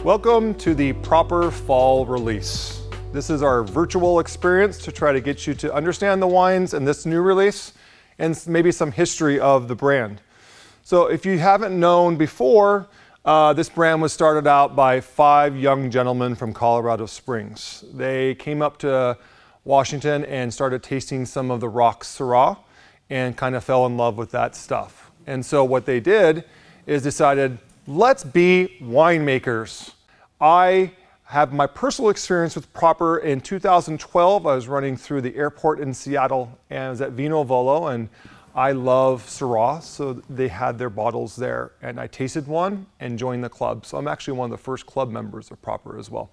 Welcome to the Proper Fall release. This is our virtual experience to try to get you to understand the wines in this new release and maybe some history of the brand. So if you haven't known before, this brand was started out by 5 young gentlemen from Colorado Springs. They came up to Washington and started tasting some of the rock Syrah and kind of fell in love with that stuff. And so what they did is decided, let's be winemakers. I have my personal experience with Proper in 2012. I was running through the airport in Seattle and I was at Vino Volo, and I love Syrah, so they had their bottles there and I tasted one and joined the club. So I'm actually one of the first club members of Proper as well.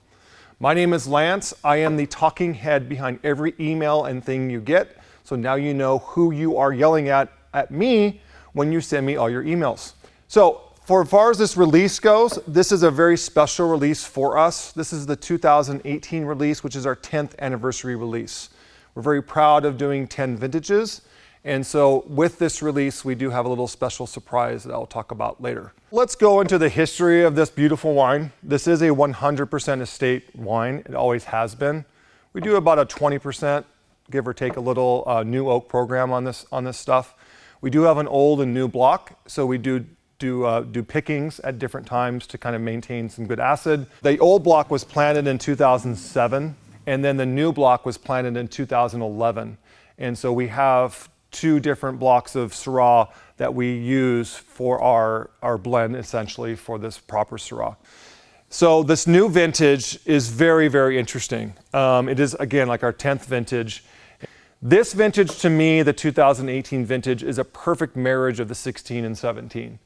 My name is Lance. I am the talking head behind every email and thing you get. So now you know who you are yelling at me when you send me all your emails. So for as far as this release goes, this is a very special release for us. This is the 2018 release, which is our 10th anniversary release. We're very proud of doing 10 vintages. And so with this release, we do have a little special surprise that I'll talk about later. Let's go into the history of this beautiful wine. This is a 100% estate wine. It always has been. We do about a 20%, give or take a little new oak program on this stuff. We do have an old and new block, so we do pickings at different times to kind of maintain some good acid. The old block was planted in 2007, and then the new block was planted in 2011. And so we have 2 different blocks of Syrah that we use for our blend, essentially, for this Proper Syrah. So this new vintage is very, very interesting. It is, again, like our 10th vintage. This vintage, to me, the 2018 vintage, is a perfect marriage of the 16 and 17.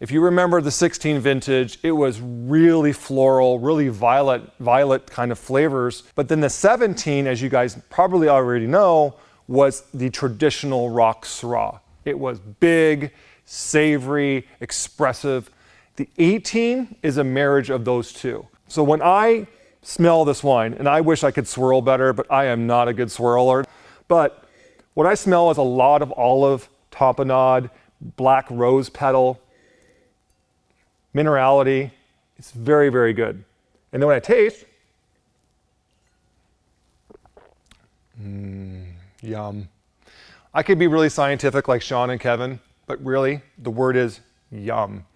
If you remember the 16 vintage, it was really floral, really violet kind of flavors. But then the 17, as you guys probably already know, was the traditional rock Syrah. It was big, savory, expressive. The 18 is a marriage of those two. So when I smell this wine, and I wish I could swirl better, but I am not a good swirler, but what I smell is a lot of olive, tapenade, black rose petal, minerality. It's very, very good. And then when I taste, yum. I could be really scientific like Sean and Kevin, but really the word is yum.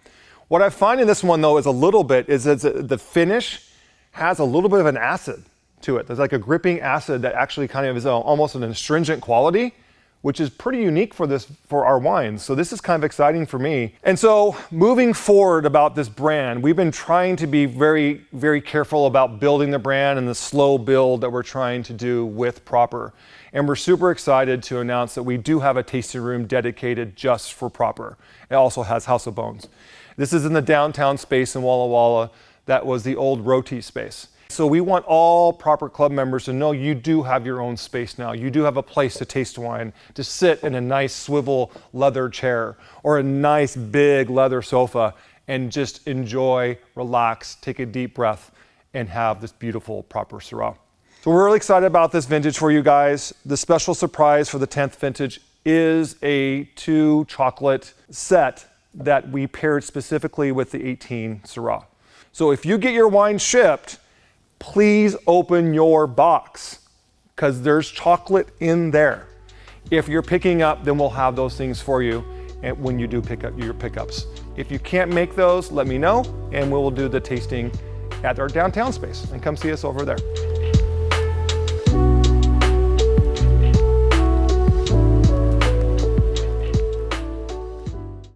What I find in this one though is that the finish has a little bit of an acid to it. There's like a gripping acid that actually kind of is almost an astringent quality, which is pretty unique for our wines. So this is kind of exciting for me. And so moving forward about this brand, we've been trying to be very, very careful about building the brand and the slow build that we're trying to do with Proper. And we're super excited to announce that we do have a tasting room dedicated just for Proper. It also has House of Bones. This is in the downtown space in Walla Walla. That was the old Roti space. So we want all Proper Club members to know you do have your own space now. You do have a place to taste wine, to sit in a nice swivel leather chair or a nice big leather sofa and just enjoy, relax, take a deep breath, and have this beautiful Proper Syrah. So we're really excited about this vintage for you guys. The special surprise for the 10th vintage is a 2 chocolate set that we paired specifically with the 18 Syrah. So if you get your wine shipped, please open your box because there's chocolate in there. If you're picking up, then we'll have those things for you when you do pick up your pickups. If you can't make those, let me know and we will do the tasting at our downtown space and come see us over there.